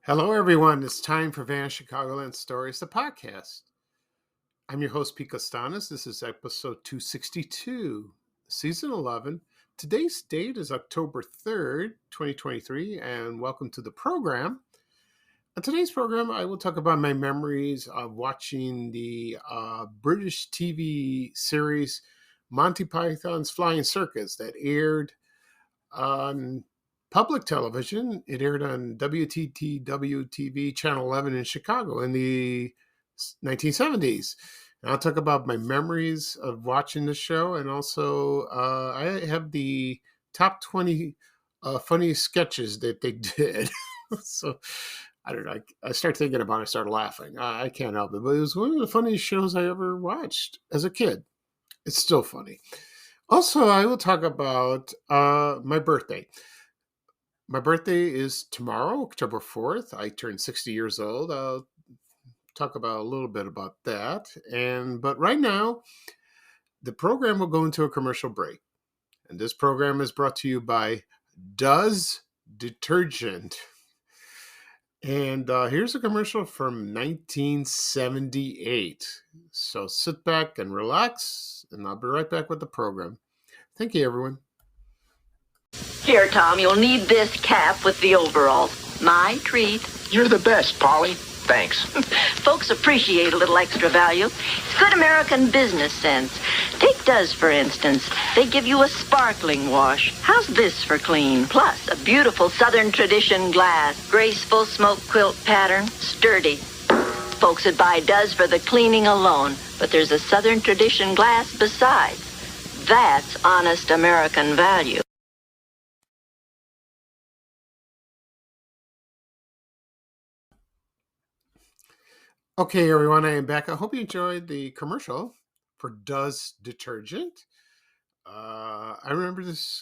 Hello, everyone. It's time for Van Chicagoland Stories, the podcast. I'm your host, Pete Costanas. This is episode 262, season 11. Today's date is October 3rd, 2023, and welcome to the program. On today's program, I will talk about my memories of watching the British TV series Monty Python's Flying Circus that aired on public television. It aired on WTTW-TV Channel 11 in Chicago in the 1970s. And I'll talk about my memories of watching the show, and also I have the top 20 funniest sketches that they did. So I don't know. I started thinking about it, I started laughing. I can't help it, but it was one of the funniest shows I ever watched as a kid. It's still funny. Also, I will talk about my birthday. My birthday is tomorrow, October 4th. I turned 60 years old. I'll talk about a little bit about that. But right now, the program will go into a commercial break. And this program is brought to you by Does Detergent. And here's a commercial from 1978. So sit back and relax, and I'll be right back with the program. Thank you, everyone. Here, Tom, you'll need this cap with the overalls. My treat. You're the best, Polly. Thanks. Folks appreciate a little extra value. It's good American business sense. Take Does, for instance. They give you a sparkling wash. How's this for clean? Plus, a beautiful Southern tradition glass. Graceful smoke quilt pattern. Sturdy. Folks would buy Does for the cleaning alone, but there's a Southern tradition glass besides. That's honest American value. Okay, everyone, I am back. I hope you enjoyed the commercial for Does Detergent. I remember this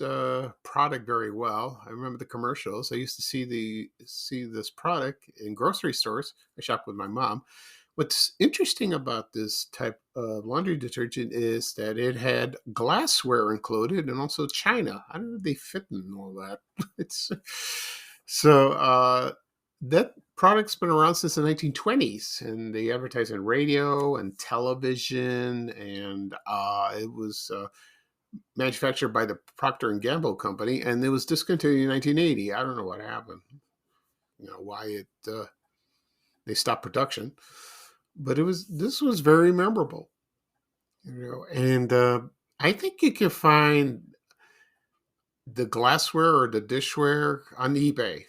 product very well. I remember the commercials. I used to see this product in grocery stores. I shopped with my mom. What's interesting about this type of laundry detergent is that it had glassware included and also china. I don't know if they fit in all that. That product's been around since the 1920s, and they advertised on radio and television, and it was manufactured by the Procter & Gamble company, and it was discontinued in 1980. I don't know what happened, why they stopped production, but this was very memorable, and I think you can find the glassware or the dishware on eBay.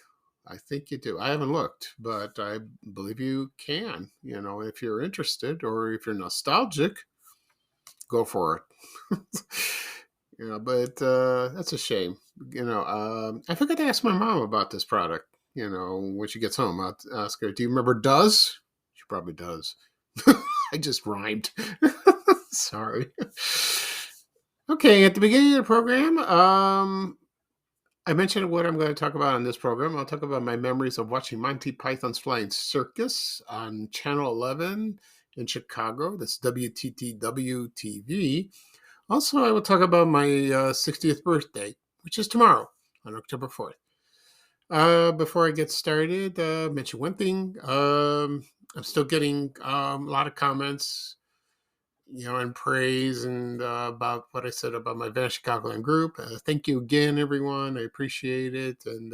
I think you do. I haven't looked, but I believe you can, if you're interested or if you're nostalgic, go for it. But that's a shame. I forgot to ask my mom about this product, when she gets home. I'll ask her, do you remember Does? She probably does. I just rhymed. Sorry. Okay, at the beginning of the program, I mentioned what I'm going to talk about on this program. I'll talk about my memories of watching Monty Python's Flying Circus on Channel 11 in Chicago. That's WTTW-TV. Also, I will talk about my 60th birthday, which is tomorrow on October 4th. Before I get started, mention one thing. I'm still getting a lot of comments, and praise and about what I said about my Van Chicagoland group. Thank you again, everyone. I appreciate it. And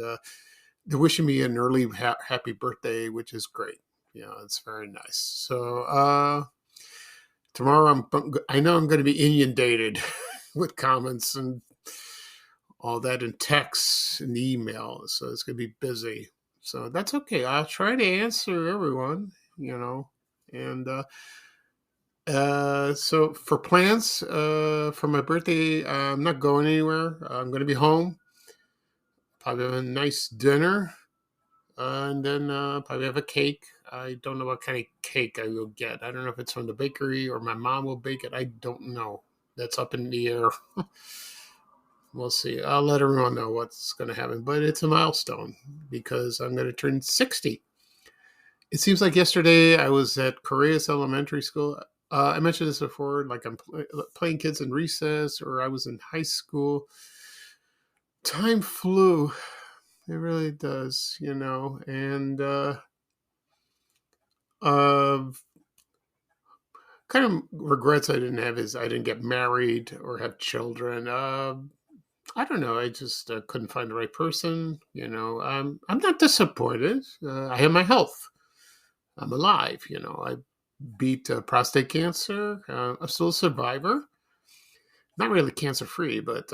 they're wishing me an early happy birthday, which is great. It's very nice. So tomorrow, I know I'm going to be inundated with comments and all that in texts and email. So it's going to be busy. So that's okay. I'll try to answer everyone, and so for plans for my birthday, I'm not going anywhere. I'm going to be home. probably have a nice dinner, and then probably have a cake. I don't know what kind of cake I will get. I don't know if it's from the bakery or my mom will bake it. I don't know. That's up in the air. We'll see. I'll let everyone know what's going to happen. But it's a milestone because I'm going to turn 60. It seems like yesterday I was at Correas Elementary School. I mentioned this before, like I'm playing kids in recess, or I was in high school. Time flew. It really does, and uh, kind of regrets I didn't have is I didn't get married or have children. I don't know. I just couldn't find the right person. I'm not disappointed. I have my health. I'm alive. I beat prostate cancer. I'm still a survivor. Not really cancer free, but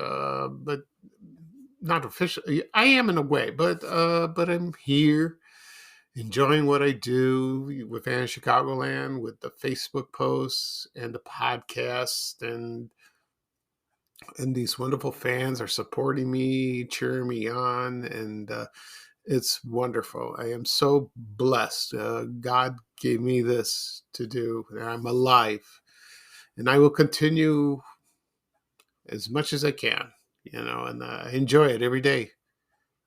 not officially. I am in a way, but I'm here enjoying what I do with Van Chicagoland, with the Facebook posts and the podcast, and these wonderful fans are supporting me, cheering me on, and it's wonderful. I am so blessed. God gave me this to do, and I'm alive, and I will continue as much as I can, and I enjoy it every day.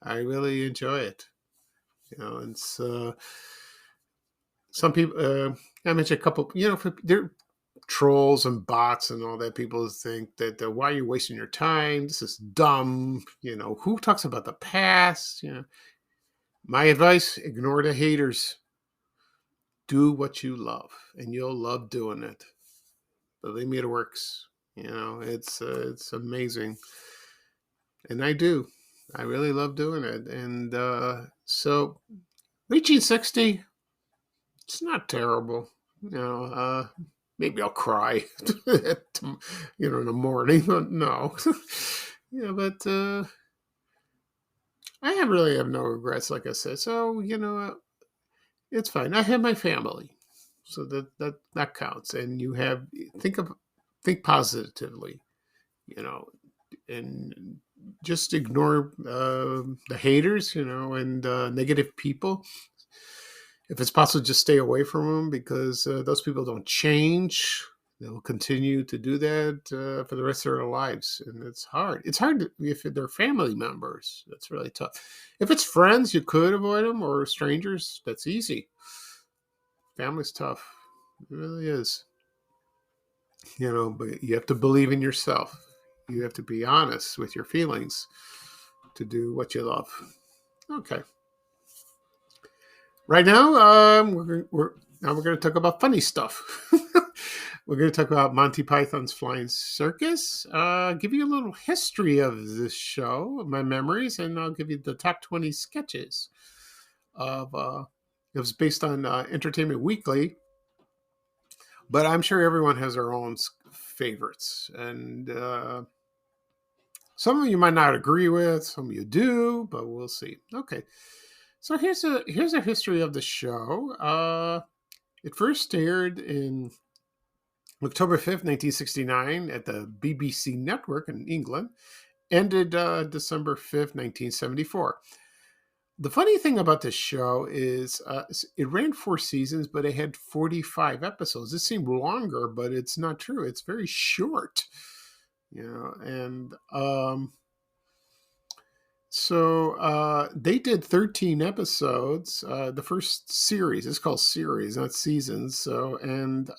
I really enjoy it. It's some people. I mentioned a couple. There trolls and bots and all that. People think that why are you wasting your time? This is dumb. Who talks about the past? My advice: ignore the haters. Do what you love, and you'll love doing it. Believe me, it works. It's amazing, and I do. I really love doing it, and so reaching 60, it's not terrible. Maybe I'll cry, in the morning, but no. But I really have no regrets, like I said. So, it's fine. I have my family, so that counts. And think positively, and just ignore the haters, and negative people. If it's possible, just stay away from them because those people don't change. They'll continue to do that for the rest of their lives. And it's hard. It's hard if they're family members. That's really tough. If it's friends, you could avoid them, or strangers. That's easy. Family's tough. It really is. But you have to believe in yourself. You have to be honest with your feelings to do what you love. Okay. Right now, we're going to talk about funny stuff. We're going to talk about Monty Python's Flying Circus. Give you a little history of this show, my memories, and I'll give you the top 20 sketches of. It was based on Entertainment Weekly, but I'm sure everyone has their own favorites, and some of you might not agree with, some of you do, but we'll see. Okay. So here's a history of the show. It first aired in October 5th, 1969 at the BBC network in England, ended December 5th, 1974. The funny thing about this show is it ran 4 seasons, but it had 45 episodes. It seemed longer, but it's not true. It's very short, and so they did 13 episodes. The first series, it's called series, not seasons. So, and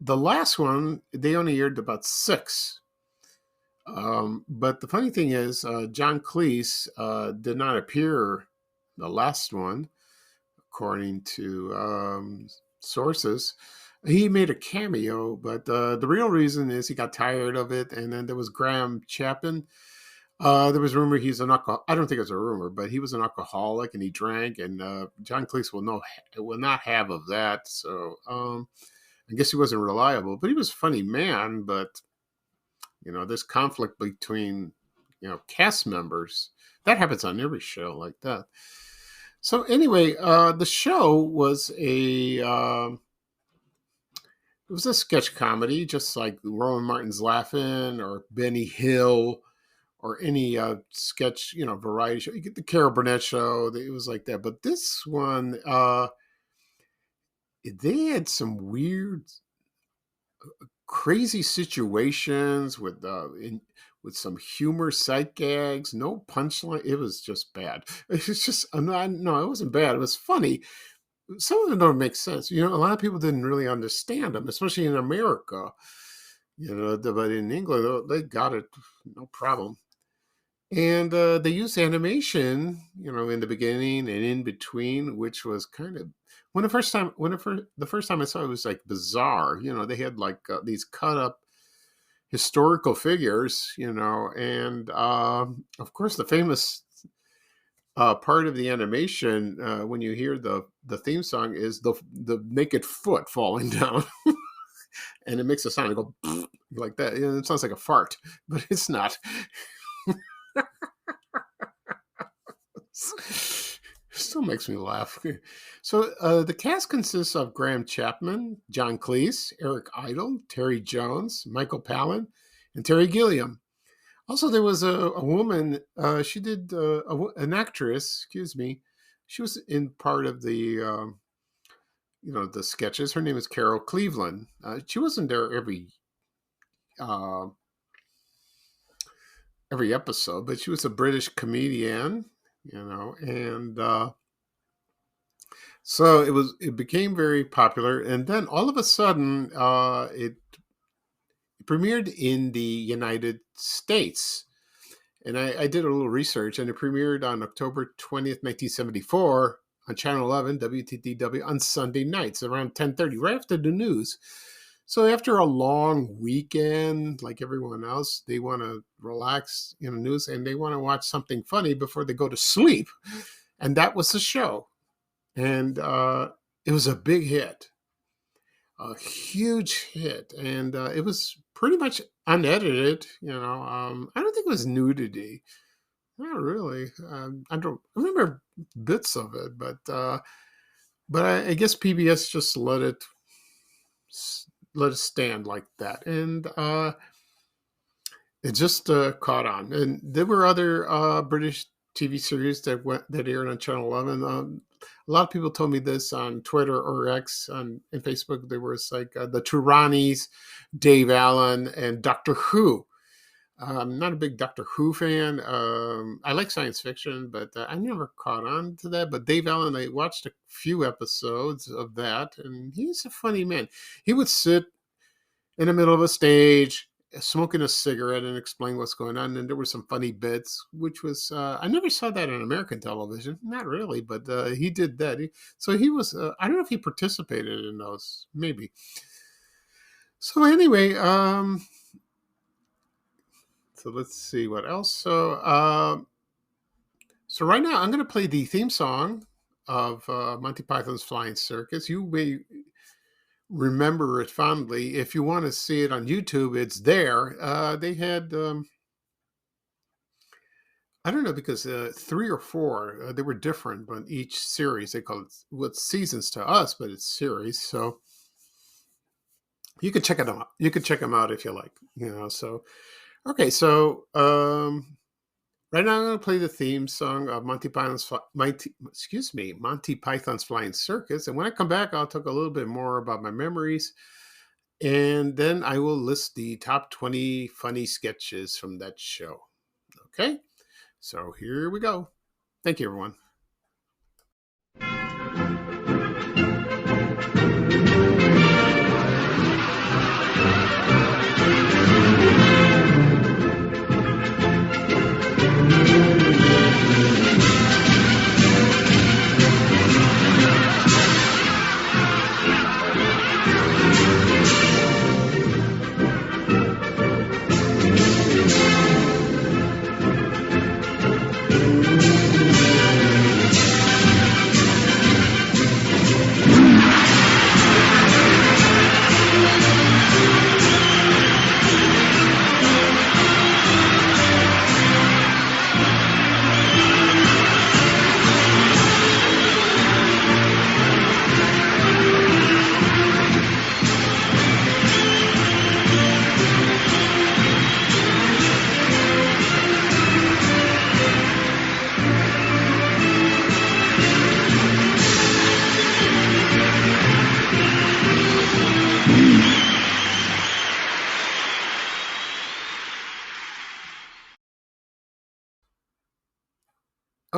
the last one, they only aired about 6. But the funny thing is, John Cleese did not appear the last one, according to sources. He made a cameo, but the real reason is he got tired of it. And then there was Graham Chapman. There was rumor he's an alcohol. I don't think it's a rumor, but he was an alcoholic and he drank. And John Cleese will not have of that. So I guess he wasn't reliable, but he was a funny man. But this conflict between cast members that happens on every show like that. So anyway, the show was it was a sketch comedy, just like Rowan Martin's Laughing or Benny Hill or any sketch, variety show. You get the Carol Burnett show. It was like that. But this one, they had some weird, crazy situations with some humor, sight gags, no punchline. It was just bad. It's just no, it wasn't bad. It was funny. Some of them don't make sense. A lot of people didn't really understand them, especially in America. But in England, they got it, no problem. And they used animation, in the beginning and in between, which was kind of the first time I saw it, it was like bizarre. They had like these cut up historical figures, and of course the famous part of the animation when you hear the theme song is the naked foot falling down. And it makes a sound. It go like that. It sounds like a fart, but it's not. Still makes me laugh. So the cast consists of Graham Chapman, John Cleese, Eric Idle, Terry Jones, Michael Palin, and Terry Gilliam. Also, there was a woman. She did an actress. Excuse me. She was in part of the the sketches. Her name is Carol Cleveland. She wasn't there every episode, but she was a British comedian, and so it became very popular. And then all of a sudden, it premiered in the United States. And I did a little research, and it premiered on October 20th, 1974 on Channel 11, WTTW, on Sunday nights around 10:30, right after the news. So after a long weekend, like everyone else, they want to relax news, and they want to watch something funny before they go to sleep. And that was the show. And it was a big hit, a huge hit. And it was pretty much unedited. I don't think it was nudity. Not really. I remember bits of it, but I guess PBS just let it stand like that, and it just caught on. And there were other British TV series that aired on Channel 11. A lot of people told me this on Twitter or X and Facebook. There was like the Touranis, Dave Allen, and Doctor Who. I'm not a big Doctor Who fan. I like science fiction, but I never caught on to that. But Dave Allen, I watched a few episodes of that, and he's a funny man. He would sit in the middle of a stage, smoking a cigarette, and explain what's going on. And there were some funny bits, which was, I never saw that on American television. Not really, but he did that. So he was, I don't know if he participated in those, maybe. So anyway, so let's see what else. So right now I'm going to play the theme song of Monty Python's Flying Circus. You may remember it fondly. If you want to see it on YouTube, it's there. They had, I don't know, because 3 or 4, they were different on each series. They call it seasons to us, but it's series. So you could check it out. You could check them out if you like. So. Okay, so right now I'm going to play the theme song of Monty Python's Flying Circus. And when I come back, I'll talk a little bit more about my memories. And then I will list the top 20 funny sketches from that show. Okay, so here we go. Thank you, everyone.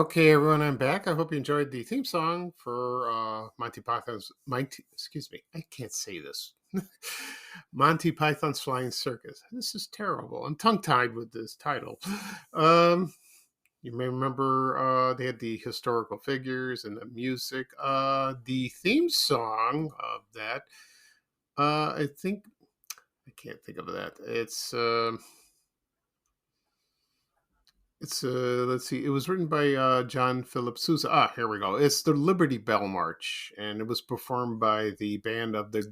Okay, everyone, I'm back. I hope you enjoyed the theme song for excuse me, I can't say this. Monty Python's Flying Circus. This is terrible. I'm tongue-tied with this title. Um, you may remember they had the historical figures and the music. The theme song of that, I think, I can't think of that. It's let's see. It was written by John Philip Sousa. Here we go. It's the Liberty Bell March, and it was performed by the band of the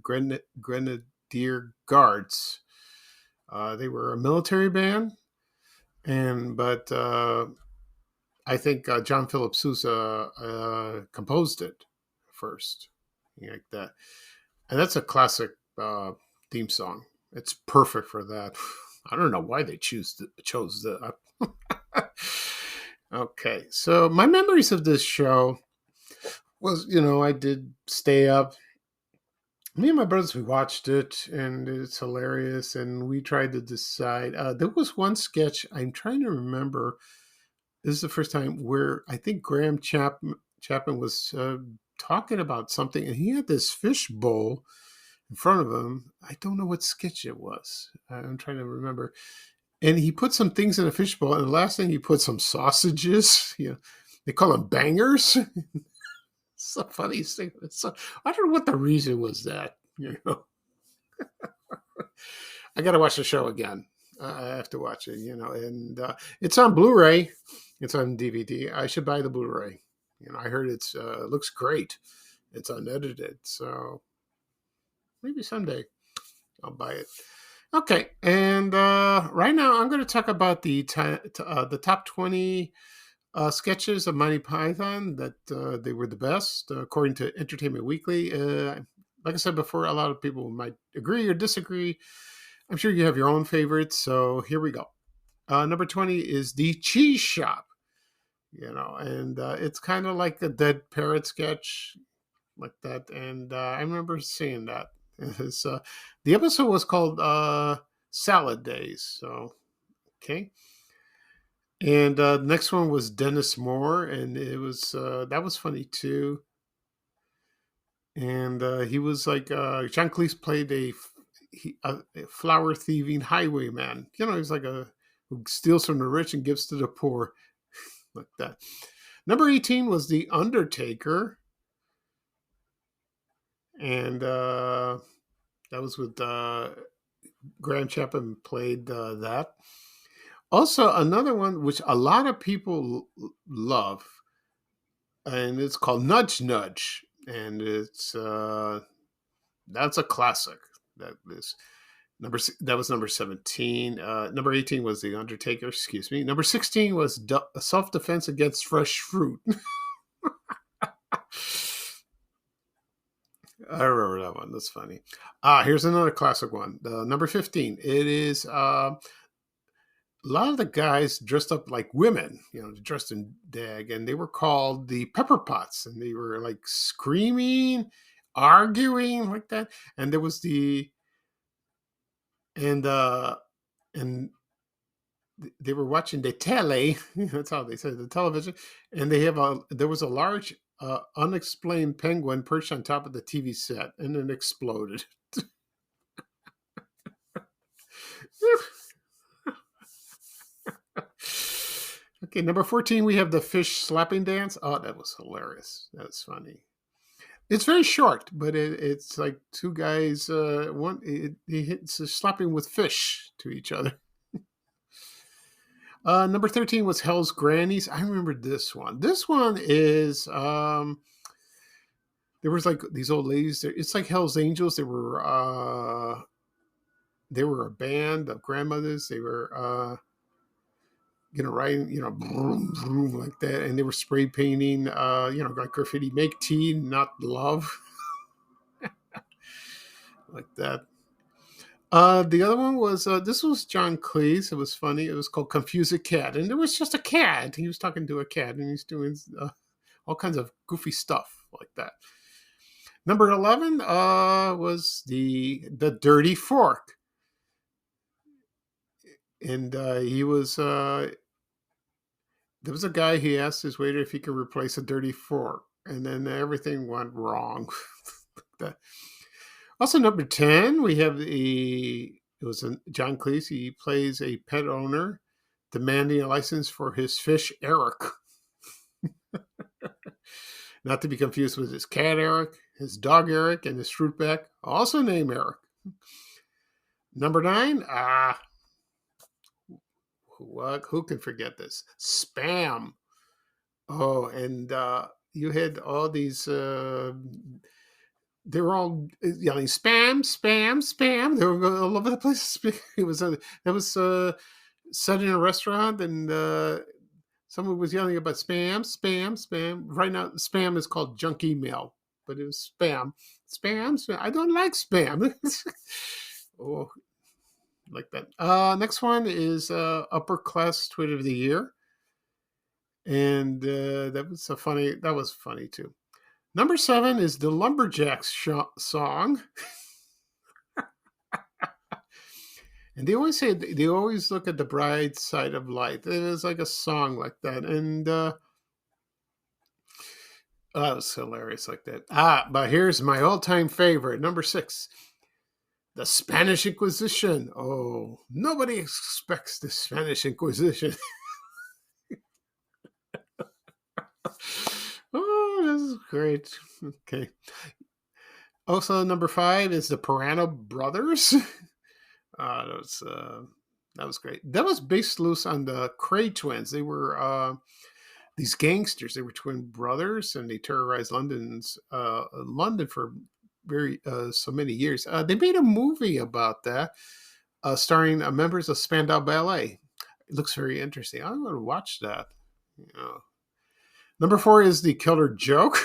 Grenadier Guards. They were a military band, but I think John Philip Sousa composed it first, like that, and that's a classic theme song. It's perfect for that. I don't know why they chose that. Okay, so my memories of this show was, I did stay up. Me and my brothers, we watched it, and it's hilarious. And we tried to decide. There was one sketch I'm trying to remember. This is the first time where I think Chapman was talking about something, and he had this fish bowl in front of him. I don't know what sketch it was. I'm trying to remember. And he put some things in a fishbowl, and the last thing he put some sausages. They call them bangers. It's the funniest thing. I don't know what the reason was that. I got to watch the show again. I have to watch it. And it's on Blu-ray. It's on DVD. I should buy the Blu-ray. I heard it looks great. It's unedited, so maybe someday I'll buy it. Okay, and right now I'm going to talk about the top 20 sketches of Monty Python that they were the best according to Entertainment Weekly. Like I said before, a lot of people might agree or disagree. I'm sure you have your own favorites, so here we go. Number 20 is The Cheese Shop. And it's kind of like a Dead Parrot sketch, like that. And I remember seeing that. The episode was called Salad Days. So, okay. And the next one was Dennis Moore, and it was that was funny too. And he was like John Cleese played a flower thieving highwayman. He's like who steals from the rich and gives to the poor, like that. Number 18 was The Undertaker. And that was with Graham Chapman played that. Also, another one which a lot of people love, and it's called Nudge Nudge, and it's that's a classic. That was number 17. Number 18 was The Undertaker. Excuse me. Number 16 was Self Defense Against Fresh Fruit. I remember that one. That's funny. Here's another classic one. Number 15. It is a lot of the guys dressed up like women, dressed in dag, and they were called the Pepper Pots, and they were like screaming, arguing like that. And there was and they were watching the tele. That's how they say the television. And there was a large unexplained penguin perched on top of the TV set, and it exploded. Okay, number 14, we have the fish slapping dance. Oh, that was hilarious. That's funny. It's very short, but it's like two guys. It's slapping with fish to each other. Number 13 was Hell's Grannies. I remember this one. This one is there was like these old ladies. It's like Hell's Angels. They were a band of grandmothers. They were riding, vroom, vroom, like that, and they were spray painting, like graffiti, make tea, not love, like that. The other one was this was John Cleese. It was funny. It was called Confuse a Cat, and there was just a cat. He was talking to a cat, and he's doing all kinds of goofy stuff like that. Number 11 was the Dirty Fork, and he was There was a guy, he asked his waiter if he could replace a dirty fork, and then everything went wrong. Also, number 10, we have John Cleese. He plays a pet owner demanding a license for his fish, Eric. Not to be confused with his cat, Eric, his dog, Eric, and his fruit bat, also named Eric. Number 9, who can forget this? Spam. Oh, and you had all these, they were all yelling, spam, spam, spam. They were all over the place. It was set in a restaurant, and someone was yelling about spam, spam, spam. Right now, spam is called junk email, but it was spam. Spam, spam. I don't like spam. Oh, like that. Next one is Upper Class Tweet of the Year. And that was funny too. Number 7 is the Lumberjacks song. And they always look at the bright side of life. It was like a song like that. And that was hilarious like that. But here's my all-time favorite, number 6. The Spanish Inquisition. Oh, nobody expects the Spanish Inquisition. Oh, this is great. Okay. Also, number 5 is the Pirano Brothers. That was great. That was based loose on the Cray twins. They were these gangsters. They were twin brothers, and they terrorized London for so many years. They made a movie about that, starring members of Spandau Ballet. It looks very interesting. I'm going to watch that. Number 4 is the Killer Joke.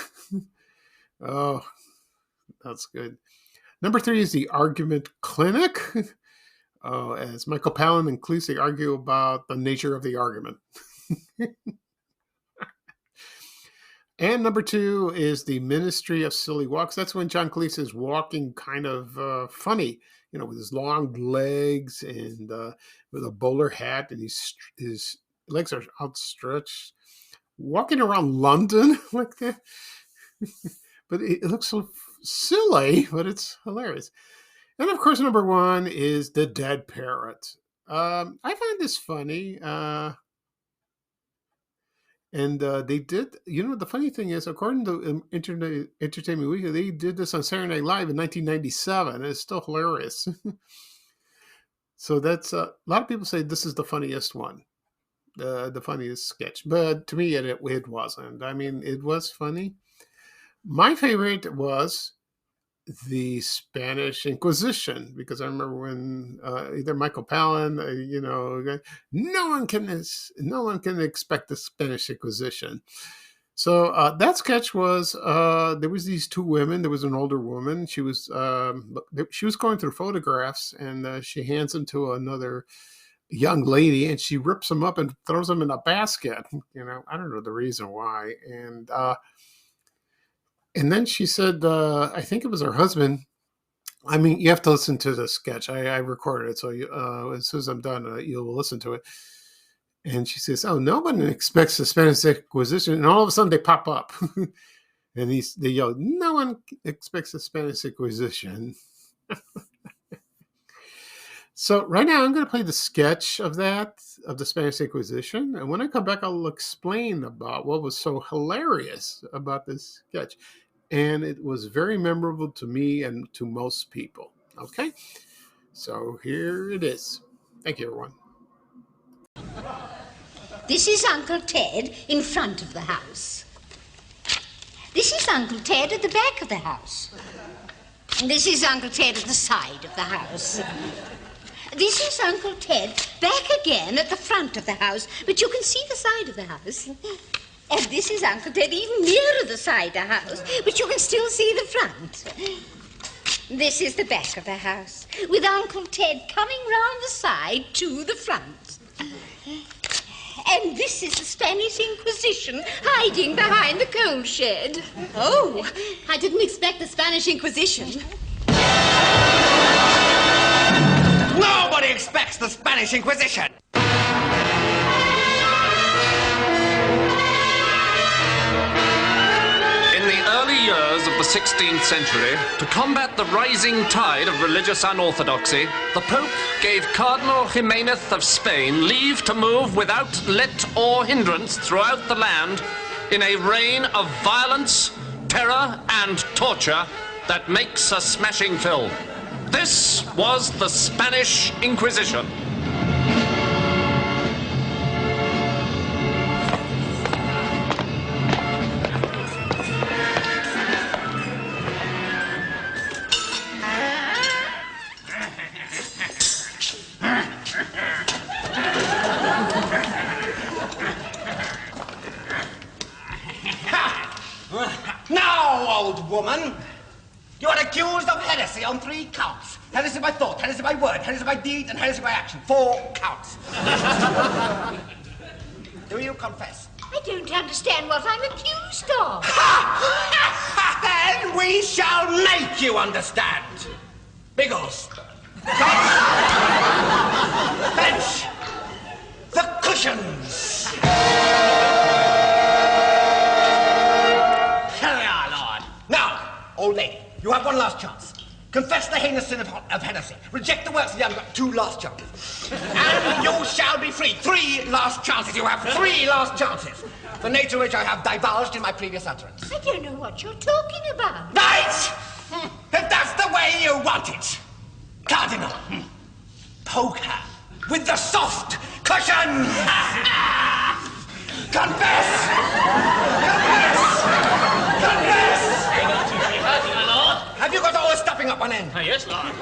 Oh, that's good. Number 3 is the Argument Clinic. Oh, as Michael Palin and Cleese argue about the nature of the argument. And number 2 is the Ministry of Silly Walks. That's when John Cleese is walking kind of funny, with his long legs and with a bowler hat, and his legs are outstretched, walking around London like that. But it looks so silly, but it's hilarious. And of course, number 1 is the Dead Parrot. I find this funny. And they did, the funny thing is, according to Entertainment Weekly, they did this on Saturday Night Live in 1997. And it's still hilarious. So that's, a lot of people say this is the funniest one. The funniest sketch. But to me, it wasn't. I mean, it was funny. My favorite was the Spanish Inquisition, because I remember when either Michael Palin, no one can expect the Spanish Inquisition. So that sketch was there was these 2 women. There was an older woman. She was going through photographs, and she hands them to another young lady, and she rips them up and throws them in a basket. I don't know the reason why. And then she said, I think it was her husband. I mean, you have to listen to the sketch. I recorded it, so as soon as I'm done, you'll listen to it. And she says, "Oh, no one expects the Spanish Inquisition," and all of a sudden they pop up, and they yell, "No one expects the Spanish Inquisition." So right now I'm going to play the sketch of the Spanish Inquisition. And when I come back, I'll explain about what was so hilarious about this sketch. And it was very memorable to me and to most people. Okay? So here it is. Thank you, everyone. This is Uncle Ted in front of the house. This is Uncle Ted at the back of the house. And this is Uncle Ted at the side of the house. This is Uncle Ted back again at the front of the house, but you can see the side of the house. And this is Uncle Ted even nearer the side of the house, but you can still see the front. This is the back of the house, with Uncle Ted coming round the side to the front. And this is the Spanish Inquisition hiding behind the coal shed. Oh, I didn't expect the Spanish Inquisition. Nobody expects the Spanish Inquisition! 16th century, to combat the rising tide of religious unorthodoxy, the Pope gave Cardinal Jimenez of Spain leave to move without let or hindrance throughout the land in a reign of violence, terror, and torture that makes a smashing film. This was the Spanish Inquisition. Now, old woman, you are accused of heresy on 3 counts. Heresy by thought, heresy by word, heresy by deed, and heresy by action. 4 counts. Do you confess? I don't understand what I'm accused of. Then we shall make you understand. Biggles. Fetch the cushions. Here we are, Lord. Now, old lady, you have one last chance. Confess the heinous sin of heresy. Reject the works of the ungodly. 2 last chances. And you shall be free. 3 last chances. You have 3 last chances. The nature which I have divulged in my previous utterance. I don't know what you're talking about. Right! If that's the way you want it. Cardinal, poke her with the soft cushion. Confess! Confess! Confess! My lord. Have you got all the stuffing up one end? Yes, lord.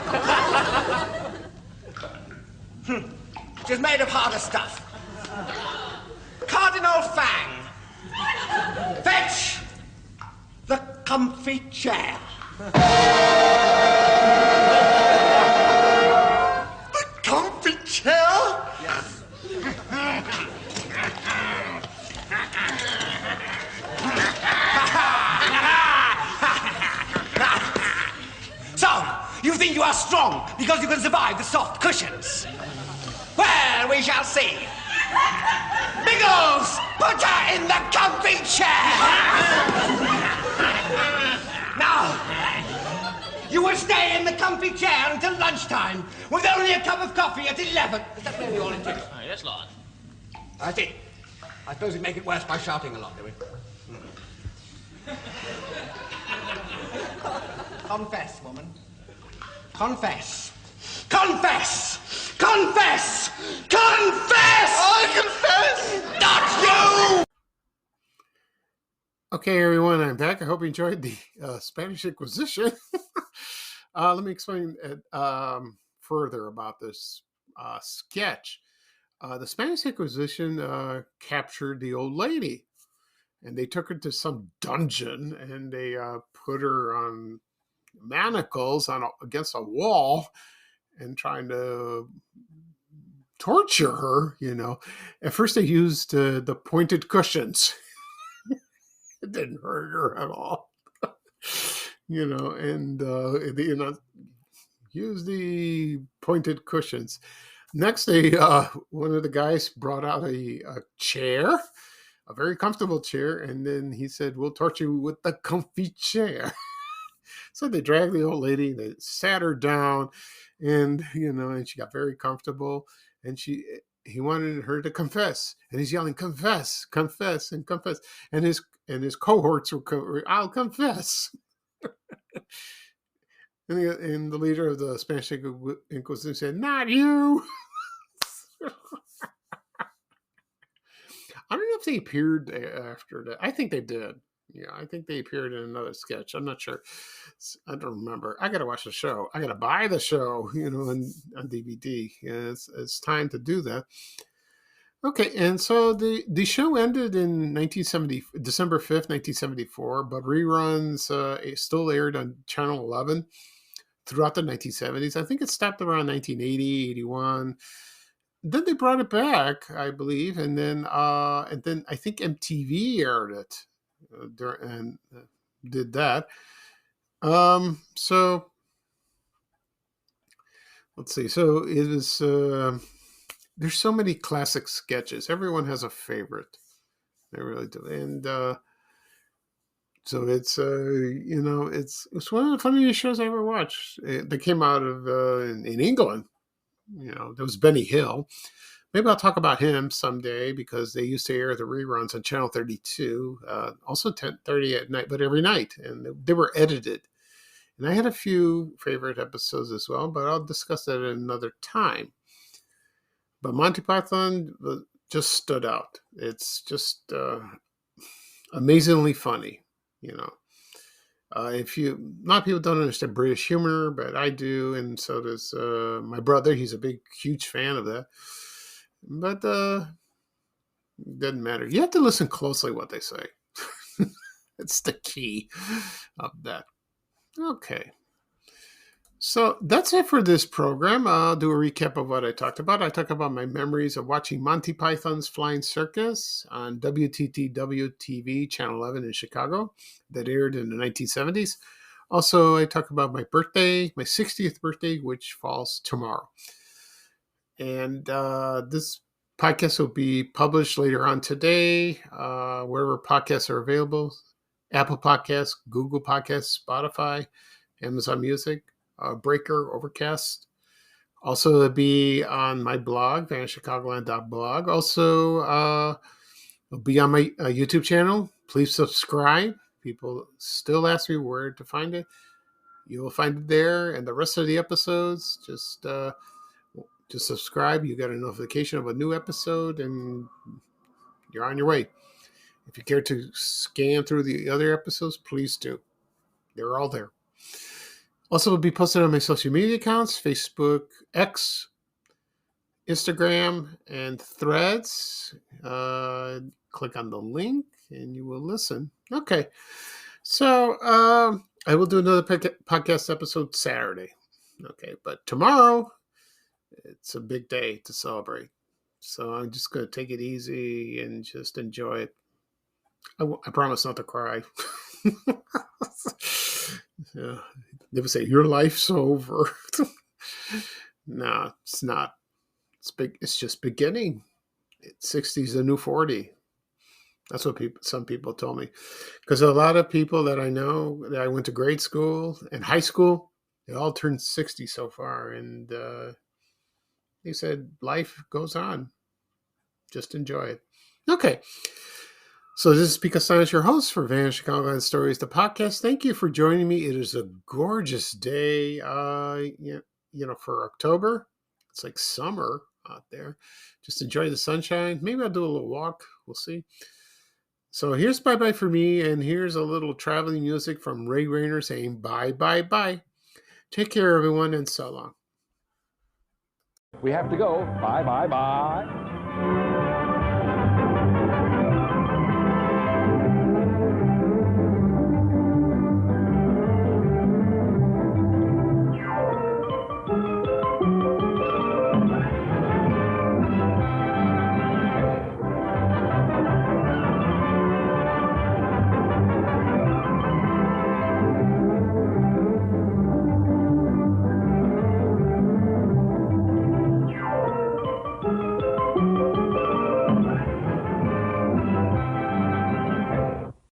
It is made of harder stuff. Cardinal Fang, fetch the comfy chair. The comfy chair? Yes. So, you think you are strong because you can survive the soft cushions? Well, we shall see. Biggles, put her in the comfy chair. Now, you will stay in the comfy chair until lunchtime with only a cup of coffee at 11. Is that really all it takes? Yes, lord. I see. I suppose we make it worse by shouting a lot, do we? Confess, woman. Confess. Confess! Confess! Confess! I confess! Not you! Okay, everyone, I'm back. I hope you enjoyed the Spanish Inquisition. Let me explain further about this sketch. The Spanish Inquisition captured the old lady, and they took her to some dungeon, and they put her on manacles against a wall and trying to torture her, you know. At first they used the pointed cushions. It didn't hurt her at all. You know, and use the pointed cushions. Next, one of the guys brought out a chair, a very comfortable chair, and then he said, "We'll torture you with the comfy chair." So they dragged the old lady, they sat her down, and and she got very comfortable, and he wanted her to confess, and he's yelling, "Confess, confess, and confess," and his cohorts were, "I'll confess." And the leader of the Spanish Inquisition said, "Not you." I don't know if they appeared after that. I think they did. Yeah, I think they appeared in another sketch. I'm not sure. I don't remember. I got to watch the show. I got to buy the show, on DVD. Yeah, it's time to do that. Okay, and so the show ended in December 5th, 1974, but reruns still aired on Channel 11 throughout the 1970s. I think it stopped around 1980, 81. Then they brought it back, I believe, and then I think MTV aired it and did that. So let's see. So it was. There's so many classic sketches. Everyone has a favorite. They really do. And So it's it's one of the funniest shows I ever watched. They came out of in England. There was Benny Hill. Maybe I'll talk about him someday because they used to air the reruns on Channel 32, also 10:30 at night, but every night, and they were edited. And I had a few favorite episodes as well, but I'll discuss that at another time. But Monty Python just stood out. It's just amazingly funny, you know. A lot of people don't understand British humor, but I do, and so does my brother. He's a huge fan of that. But it doesn't matter. You have to listen closely what they say. It's the key of that. Okay. So that's it for this program. I'll do a recap of what I talked about. I talked about my memories of watching Monty Python's Flying Circus on WTTW-TV Channel 11 in Chicago that aired in the 1970s. Also, I talked about my birthday, my 60th birthday, which falls tomorrow. And this podcast will be published later on today, wherever podcasts are available. Apple Podcasts, Google Podcasts, Spotify, Amazon Music, Breaker, Overcast. Also, it'll be on my blog, vanchicagoland.blog. Also, it'll be on my YouTube channel. Please subscribe. People still ask me where to find it. You will find it there. And the rest of the episodes, just subscribe. You get a notification of a new episode, and you're on your way. If you care to scan through the other episodes, please do. They're all there. Also, it'll be posted on my social media accounts, Facebook, X, Instagram, and Threads. Click on the link, and you will listen. Okay. So, I will do another podcast episode Saturday. Okay. But tomorrow, it's a big day to celebrate. So I'm just going to take it easy and just enjoy it. I promise not to cry. Yeah. They would say, your life's over. No, it's not. It's just beginning. 60 is the new 40. That's what some people told me. Because a lot of people that I know that I went to grade school and high school, they all turned 60 so far. And they said, life goes on. Just enjoy it. Okay. So this is Pete Costanis, your host for Van Chicagoland Stories, the podcast. Thank you for joining me. It is a gorgeous day, for October. It's like summer out there. Just enjoy the sunshine. Maybe I'll do a little walk. We'll see. So here's bye-bye for me, and here's a little traveling music from Ray Rayner saying bye, bye, bye. Take care, everyone, and so long. We have to go. Bye, bye, bye.